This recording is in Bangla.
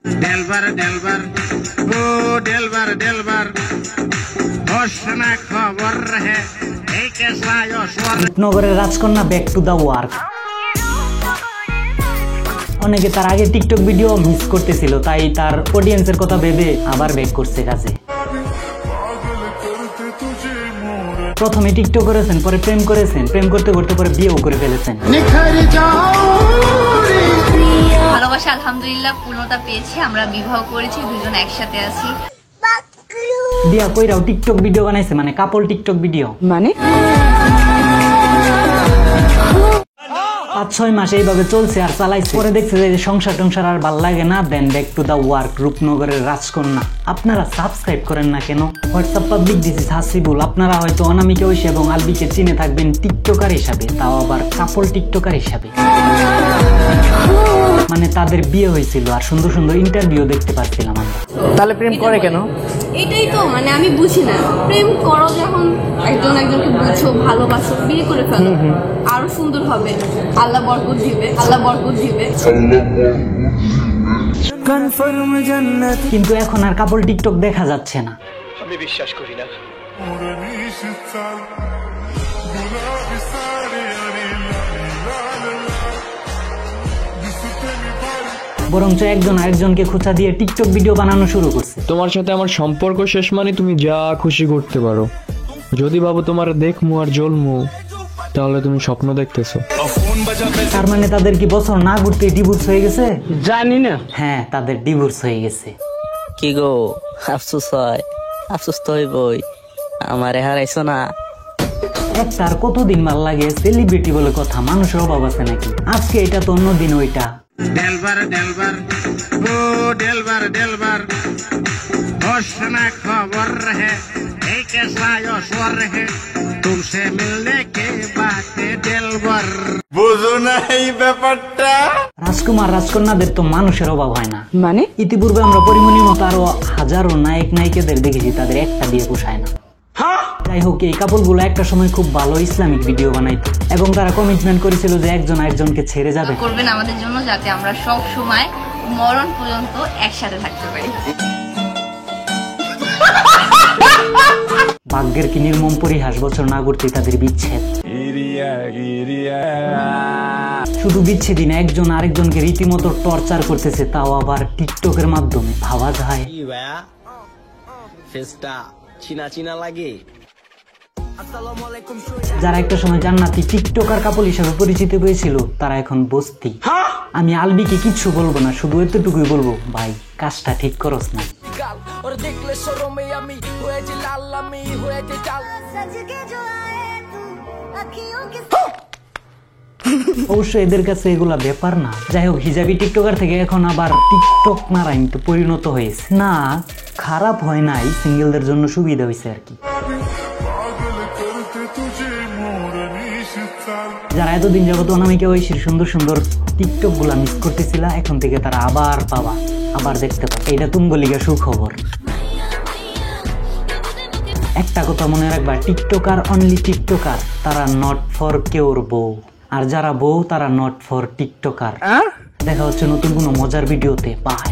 डेलवर डेलवर ओ डेलवर डेलवर घोषणा खबर है एक ऐसा यो स्वर রূপনগরের রাজকন্যা ব্যাক টু দা ওয়ার্ক। অনেকে তার আগে টিকটক ভিডিও মিস করতেছিল, তাই তার অডিয়েন্সের কথা ভেবে আবার ব্যাক করছে কাজে। প্রথমে টিকটক করেছেন, পরে প্রেম করেছেন, প্রেম করতে করতে পরে বিয়েও করে ফেলেছেন। ভালোবাসা আলহামদুলিল্লাহ পূর্ণতা পেয়েছে, আমরা বিবাহ করেছি, দুজন একসাথে আছি। বিয়া কইরাও টিকটক ভিডিও বানাইছে, মানে কাপল টিকটক ভিডিও। মানে 5-6 মাস এইভাবে চলছে আর চালাইছে। পরে দেখছে যে সংসার টংসার আর ভাল লাগে না, then back to the work রূপনগরের রাজকন্যা। আপনারা সাবস্ক্রাইব করেন না কেন? WhatsApp public this is Hasibul. আপনারা হয়তো অনামিকা ঐশী এবং আলবিকে চিনে থাকবেন টিকটকার হিসাবে, তাও আবার কাপল টিকটকার হিসাবে। মানে তাদের বিয়ে হয়েছিল আর সুন্দর সুন্দর ইন্টারভিউ দেখতে পাচ্ছিলাম আমরা। তাহলে প্রেম করে কেন? এটাই তো মানে আমি বুঝি না। প্রেম করো যখন একজন একজনকে বুঝো, ভালোবাসো, বিয়ে করে ফেলো, আরো সুন্দর হবে। আল্লাহ বরকত দিবে, আল্লাহ বরকত দিবে। কিন্তু এখন আর কাপল টিকটক দেখা যাচ্ছে না। আমি বিশ্বাস করি না। বরঞ্চ একজন আরেকজনকে খোঁচা দিয়ে টিকটক ভিডিও বানানো শুরু করছে। তোমার সাথে আমার সম্পর্ক শেষ মানে তুমি যা খুশি করতে পারো। যদি ভাবো তোমার দেখমু আর জ্বলমু, তাহলে তুমি স্বপ্ন দেখতেছো। তার মানে তাদের কি বছর না ঘুরতে ডিভোর্স হয়ে গেছে? জানি না। হ্যাঁ, তাদের ডিভোর্স হয়ে গেছে। কি গো, আফসোস হয়? আফসোস তো হইবই, আমারে হারাইছো না। একটা আর কতদিন ভাল লাগে? সেলিব্রিটি বলে কথা, মানুষের অভাব আছে নাকি? আজকে এটা তো অন্যদিন ওইটা। डेलवर डेलवर ओ डेलवर डेलवर घोषणा खबर है एक ऐसा यो स्वर है तुमसे मिलने के बाद डेलवर बुझो नहीं ব্যাপারটা। রাজকুমার রাজকন্যাদের তো মানুষের অভাব হয় না। মানে ইতিপূর্বে আমরা পরিমণির মতো আরো হাজারো নায়ক নায়িকাদের দেখেছি, তাদের একটা দিয়ে পোষায় না। যাই হোক, এই কাপল গুলো একটা সময় খুব ভালো ইসলামিক ভিডিও বানাইতো এবং তারা কমিটমেন্ট করেছিল যে একজন আরেকজনকে ছেড়ে যাবে। করবেন আমাদের জন্য, যাতে আমরা সব সময় মরণ পর্যন্ত একসাথে থাকতে পারি। ভাগ্যের কি নির্মম পরিহাস, বছর না ঘুরতে তাদের বিচ্ছেদ। শুধু বিচ্ছেদই না, একজন আরেকজনকে রীতিমতো টর্চার করতেছে, তাও আবার টিকটকের মাধ্যমে। ভাবা যায়? যারা একটা সময় জান্নাতি টিকটকার কাপল হিসেবে পরিচিত হয়েছিল, তারা এখন বস্তি। আমি আলবিকে কিচ্ছু বলবো না, শুধু এতটুকুই বলবো, ভাই কাজটা ঠিক করস না। অবশ্য এদের কাছে এগুলা ব্যাপার না। যাই হোক, হিজাবি টিকটকার থেকে এখন আবার টিকটক নারায়ণ তো পরিণত হয়েছে। না, খারাপ হয় নাই, সিঙ্গেলদের জন্য সুবিধা হয়েছে আর কি। যারা এতদিন যাবত অনামিকা ঐশীর সুন্দর সুন্দর টিকটক গুলা মিস করতেছিল, এখন থেকে তারা আবার পাবা, আবার দেখতে পাবে। এটা তুমগলিগা সুখবর। একটা কথা মনে রাখবা, টিকটকার অনলি টিকটকার, তারা নট ফর কেউর বউ। আর যারা বউ, তারা নট ফর টিকটকার। দেখা হচ্ছে নতুন কোনো মজার ভিডিওতে। বাই।